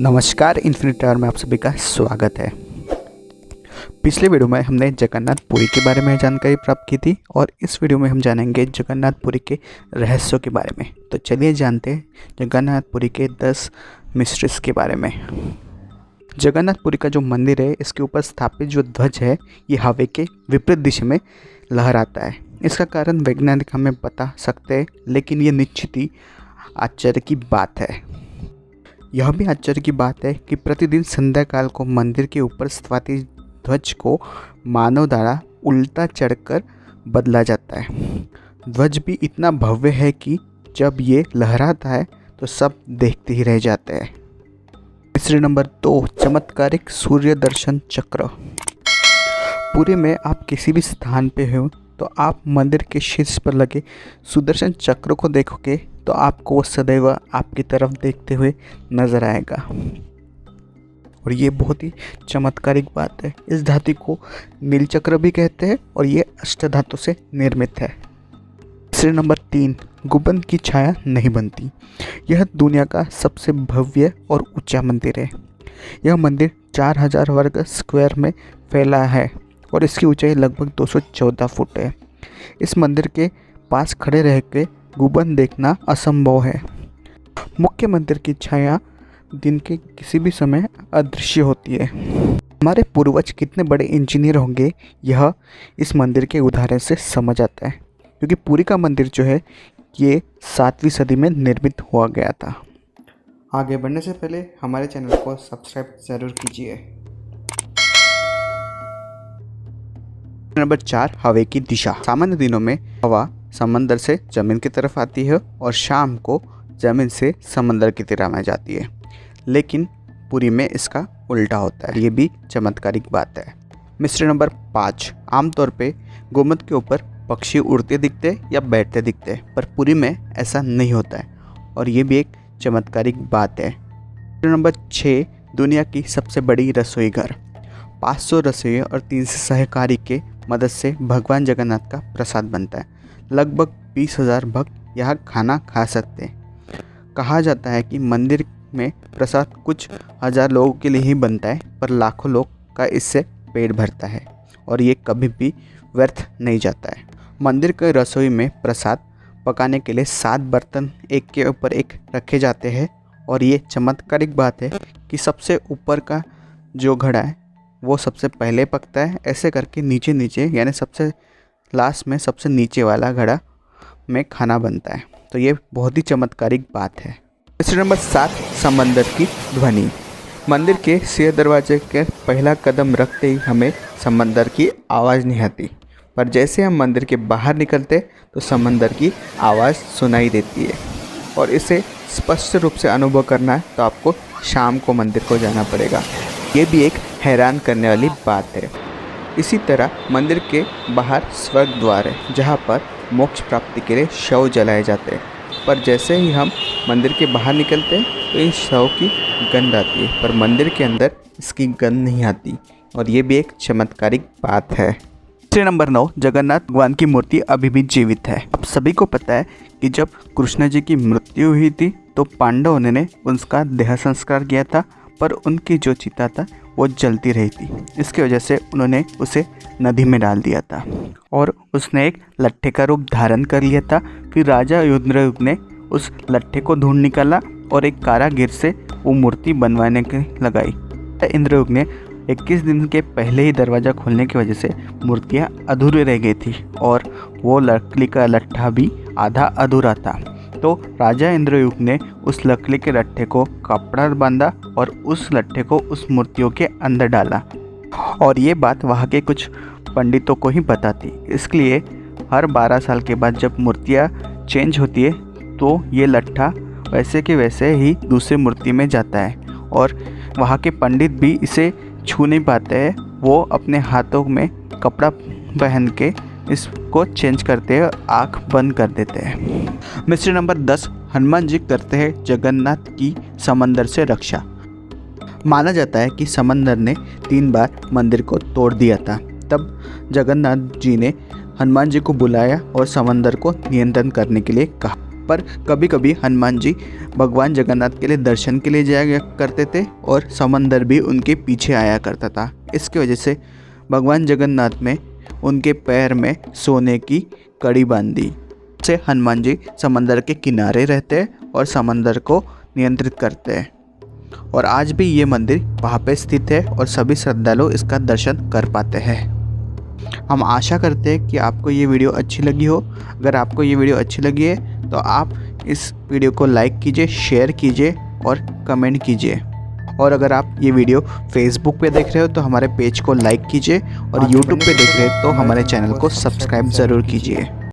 नमस्कार, infinity our में आप सभी का स्वागत है। पिछले वीडियो में हमने जगन्नाथपुरी के बारे में जानकारी प्राप्त की थी और इस वीडियो में हम जानेंगे जगन्नाथपुरी के रहस्यों के बारे में। तो चलिए जानते हैं जगन्नाथपुरी के 10 मिस्ट्रीज के बारे में। जगन्नाथपुरी का जो मंदिर है, इसके ऊपर स्थापित जो ध्वज है, ये हवा के विपरीत दिशा में लहराता है। इसका कारण वैज्ञानिक हमें बता सकते हैं, लेकिन ये निश्चित ही आश्चर्य की बात है। यह भी आश्चर्य की बात है कि प्रतिदिन संध्या काल को मंदिर के ऊपर स्थापित ध्वज को मानव द्वारा उल्टा चढ़कर बदला जाता है। ध्वज भी इतना भव्य है कि जब ये लहराता है तो सब देखते ही रह जाते हैं। मिस्ट्री नंबर 2, चमत्कारिक सूर्य दर्शन चक्र। पूरे में आप किसी भी स्थान पे हो तो आप मंदिर के शीर्ष पर लगे सुदर्शन चक्र को देखोगे तो आपको वो सदैव आपकी तरफ देखते हुए नजर आएगा और ये बहुत ही चमत्कारिक बात है। इस धातु को नीलचक्र भी कहते हैं और ये अष्टधातु से निर्मित है। मिस्ट्री नंबर 3, गुंबद की छाया नहीं बनती। यह दुनिया का सबसे भव्य और ऊंचा मंदिर है। यह मंदिर 4000 वर्ग स्क्वायर में फैला है और इसकी ऊंचाई लगभग 214 फुट है। इस मंदिर के पास खड़े रह के गुंबद देखना असंभव है। मुख्य मंदिर की छाया दिन के किसी भी समय अदृश्य होती है। हमारे पूर्वज कितने बड़े इंजीनियर होंगे, यह इस मंदिर के उदाहरण से समझ आता है, क्योंकि पुरी का मंदिर जो है ये 7वीं सदी में निर्मित हुआ गया था। आगे बढ़ने से पहले हमारे चैनल को सब्सक्राइब जरूर कीजिए। नंबर 4, हवा की दिशा। सामान्य दिनों में हवा समंदर से जमीन की तरफ आती है और शाम को जमीन से समंदर की तरफ आ जाती है, लेकिन पुरी में इसका उल्टा होता है। ये भी चमत्कारिक बात है। मिस्ट्री नंबर 5, आमतौर पे गुंबद के ऊपर पक्षी उड़ते दिखते या बैठते दिखते हैं, पर पुरी में ऐसा नहीं होता है और ये भी एक चमत्कारिक बात है। मिस्ट्री नंबर 6, दुनिया की सबसे बड़ी रसोई घर। 500 रसोई और 300 सहकारी के मदद से भगवान जगन्नाथ का प्रसाद बनता है। लगभग 20,000 भक्त यहाँ खाना खा सकते हैं। कहा जाता है कि मंदिर में प्रसाद कुछ हजार लोगों के लिए ही बनता है, पर लाखों लोग का इससे पेट भरता है और ये कभी भी व्यर्थ नहीं जाता है। मंदिर के रसोई में प्रसाद पकाने के लिए 7 बर्तन एक के ऊपर एक रखे जाते हैं और ये चमत्कारिक बात है कि सबसे ऊपर का जो घड़ा है वो सबसे पहले पकता है। ऐसे करके नीचे नीचे, यानी सबसे लास्ट में सबसे नीचे वाला घड़ा में खाना बनता है। तो ये बहुत ही चमत्कारिक बात है। मिस्ट्री नंबर 7, समंदर की ध्वनि। मंदिर के सिंह दरवाजे के पहला कदम रखते ही हमें समंदर की आवाज़ नहीं आती, पर जैसे हम मंदिर के बाहर निकलते तो समंदर की आवाज़ सुनाई देती है और इसे स्पष्ट रूप से अनुभव करना है तो आपको शाम को मंदिर को जाना पड़ेगा। ये भी एक हैरान करने वाली बात है। इसी तरह मंदिर के बाहर स्वर्ग द्वार है, जहाँ पर मोक्ष प्राप्ति के लिए शव जलाए जाते हैं, पर जैसे ही हम मंदिर के बाहर निकलते हैं तो इन शव की गंध आती है, पर मंदिर के अंदर इसकी गंध नहीं आती और ये भी एक चमत्कारिक बात है। मिस्ट्री नंबर 9, जगन्नाथ भगवान की मूर्ति अभी भी जीवित है। आप सभी को पता है कि जब कृष्ण जी की मृत्यु हुई थी तो पांडवों ने उनका देह संस्कार किया था, पर उनकी जो चिता था वो जलती रही थी। इसकी वजह से उन्होंने उसे नदी में डाल दिया था और उसने एक लट्ठे का रूप धारण कर लिया था। फिर राजा इंद्रयुक्त ने उस लट्ठे को ढूंढ निकाला और एक कारागिर से वो मूर्ति बनवाने की लगाई। इंद्रयुक्त ने 21 दिन के पहले ही दरवाज़ा खोलने की वजह से मूर्तियाँ अधूरी रह गई थी और वो लकड़ी का लट्ठा भी आधा अधूरा था। तो राजा इंद्रयुक्त ने उस लकड़ी के लट्ठे को कपड़ा बांधा और उस लट्ठे को उस मूर्तियों के अंदर डाला और ये बात वहाँ के कुछ पंडितों को ही पता थी। इसलिए हर 12 साल के बाद जब मूर्तियाँ चेंज होती है तो ये लट्ठा वैसे के वैसे ही दूसरी मूर्ति में जाता है और वहाँ के पंडित भी इसे छू नहीं पाते हैं। वो अपने हाथों में कपड़ा पहन के इसको चेंज करते हैं, आँख बंद कर देते हैं। मिस्ट्री नंबर 10, हनुमान जी करते हैं जगन्नाथ की समंदर से रक्षा। माना जाता है कि समंदर ने 3 बार मंदिर को तोड़ दिया था। तब जगन्नाथ जी ने हनुमान जी को बुलाया और समंदर को नियंत्रण करने के लिए कहा। पर कभी कभी हनुमान जी भगवान जगन्नाथ के लिए दर्शन के लिए जाया करते थे और समंदर भी उनके पीछे आया करता था। इसकी वजह से भगवान जगन्नाथ में उनके पैर में सोने की कड़ी बांधी से हनुमान जी समंदर के किनारे रहते हैं और समंदर को नियंत्रित करते हैं। और आज भी ये मंदिर वहाँ पे स्थित है और सभी श्रद्धालु इसका दर्शन कर पाते हैं। हम आशा करते हैं कि आपको ये वीडियो अच्छी लगी हो। अगर आपको ये वीडियो अच्छी लगी है तो आप इस वीडियो को लाइक कीजिए, शेयर कीजिए और कमेंट कीजिए। और अगर आप ये वीडियो फेसबुक पे देख रहे हो तो हमारे पेज को लाइक कीजिए और यूट्यूब पे देख रहे हो तो हमारे चैनल को सब्सक्राइब ज़रूर कीजिए।